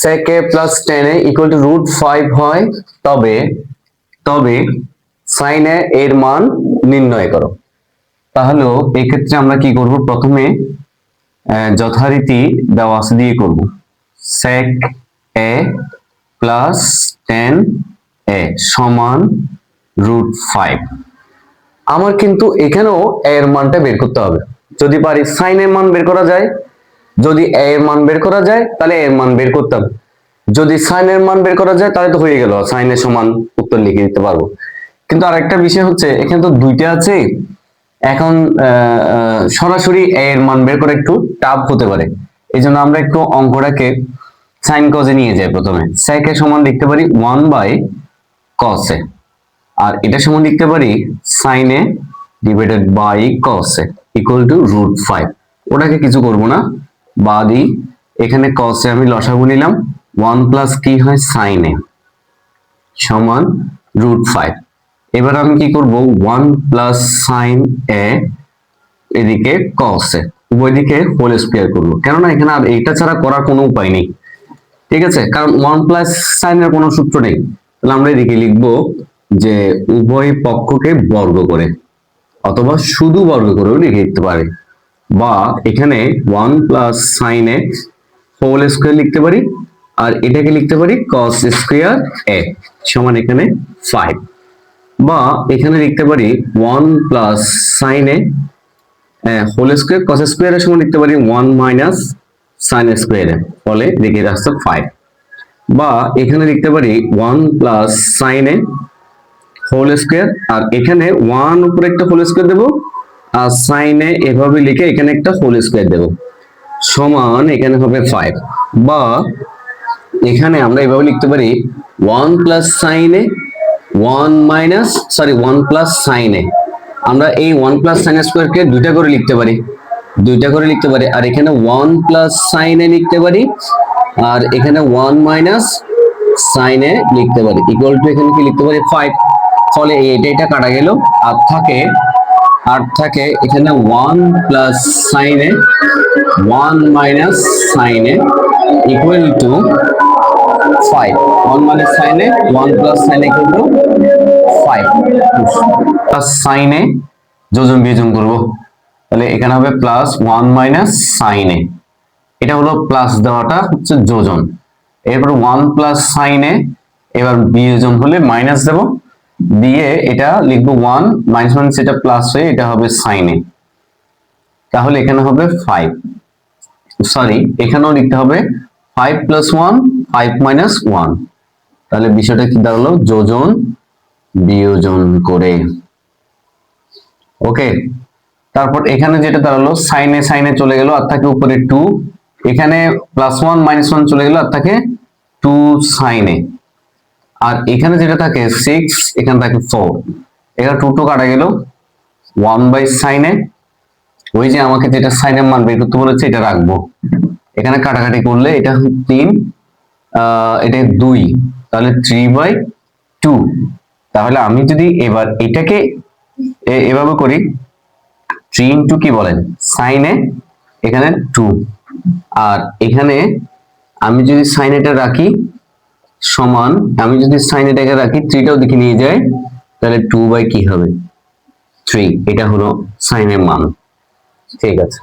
sec a plus tan a equal to √5 হয়, তবে তবে sin a এর মান নির্ণয় করো। তাহলে এক্ষেত্রে আমরা কি করব, প্রথমে যথারীতি দেওয়া আছে দিয়ে করব। sec a plus tan a সমান √5। আমার কিন্তু এখানেও a এর মানটা বের করতে হবে। যদি পারি sin এর মান বের করা যায়, যদি a এর মান বের করা যায় তাহলে a এর মান বের করতাম। যদি sin এর মান বের করা যায় তাহলে তো হয়ে গেল, sin এর সমান উত্তর লিখে দিতে পারবো। কিন্তু আরেকটা বিষয় হচ্ছে, এখানে তো দুইটা আছে, এখন সরাসরি a এর মান বের করা একটু টাফ হতে পারে। এই জন্য আমরা একটু অঙ্কটাকে sin cos এ নিয়ে যাই। প্রথমে sec এর সমান লিখতে পারি 1/cos a, আর এটা সমান লিখতে পারি sin a divided by cos a equal to √5। ওটাকে কিছু করব না, বাদই এখানে cos a আমি লসাগু নিলাম, 1 প্লাস কি হয় sin a সমান √5। এবার আমি কি করব, 1 প্লাস sin a এদিকে cos a উভয় দিকে হোল স্কয়ার করব, কেননা এখানে আর এইটা ছাড়া করার কোনো উপায় নেই। ঠিক আছে, কারণ 1 প্লাস sin এর কোনো সূত্র নেই। তাহলে আমরা এদিকে লিখব যে উভয় পক্ষকে বর্গ করে, অথবা শুধু বর্গ করেও লিখে দিতে পারে, বা এখানে 1 plus sin a whole square লিখতে পারি, আর এটাকে লিখতে পারি cos স্কয়ার a সমান এখানে 5, বা এখানে লিখতে পারি 1 plus sin a whole square cos square এর সমান লিখতে পারি 1 মাইনাস sin স্কয়ার, ফলে লিখে রাখছে 5, বা এখানে লিখতে পারি 1 plus sin a whole square, আর এখানে 1 উপরে একটা হোল স্কয়ার দেব, আর sin a এভাবে লিখে এখানে একটা হোল স্কয়ার দেব, সমান এখানে হবে 5, বা এখানে আমরা এভাবে লিখতে পারি 1 plus sin a 1 plus sin a, আমরা এই 1 প্লাস sin স্কয়ার কে দুইটা করে লিখতে পারি, আর এখানে 1 প্লাস sin a লিখতে পারি, আর এখানে 1 মাইনাস sin a লিখতে পারি, ইকুয়াল টু এখানে কি লিখতে পারি 5, ফলে এটা কাটা গেল, আর থাকে এখানে 1 plus sin a 1 minus sin a equal to 5, 1 minus sin a 1 plus sin a equal to 5, plus sin a যোজন বিয়োজন করব, তাহলে এখানে হবে প্লাস 1 মাইনাস sin a, এটা হলো প্লাস দেওয়াটা হচ্ছে যোজন। এরপর 1 প্লাস sin a, এবার বিয়োজন হলে মাইনাস দেব, দিয়ে এটা লিখবো 1 মাইনাস মাইনাস এটা প্লাস হয়ে এটা হবে sin a, তাহলে এখানে হবে 5, সরি এখানেও লিখতে হবে 5 প্লাস 1 5 মাইনাস 1, তাহলে বিষয়টা কি দাঁড়ালো, যোজন বিয়োজন করে। ওকে, তারপর এখানে যেটা দাঁড়ালো sin a চলে গেল, আর থাকে উপরে 2, এখানে প্লাস 1 মাইনাস 1 চলে গেল, আর থাকে 2 sin a, আর এখানে যেটা থাকে 6, এখানে থাকে 4, এটা 2 কাটা গেল, 1/sin a, ওই যে আমাকে যেটা sin এর মান বের করতে বলেছে এটা রাখবো, এখানে কাটাকাটি করলে এটা 3, এটা 2, তাহলে 3/2। তাহলে আমি যদি এবার এটাকে এভাবে করি, 3 ইনটু কি বলেন sin a, এখানে 2, আর এখানে আমি যদি sin এটা রাখি সমান, আমি যদি sin এটাকে রাখি 3টাও দিকে নিয়ে যাই, তাহলে 2 বাই কি হবে 3, এটা হলো sin এর মান। ঠিক আছে।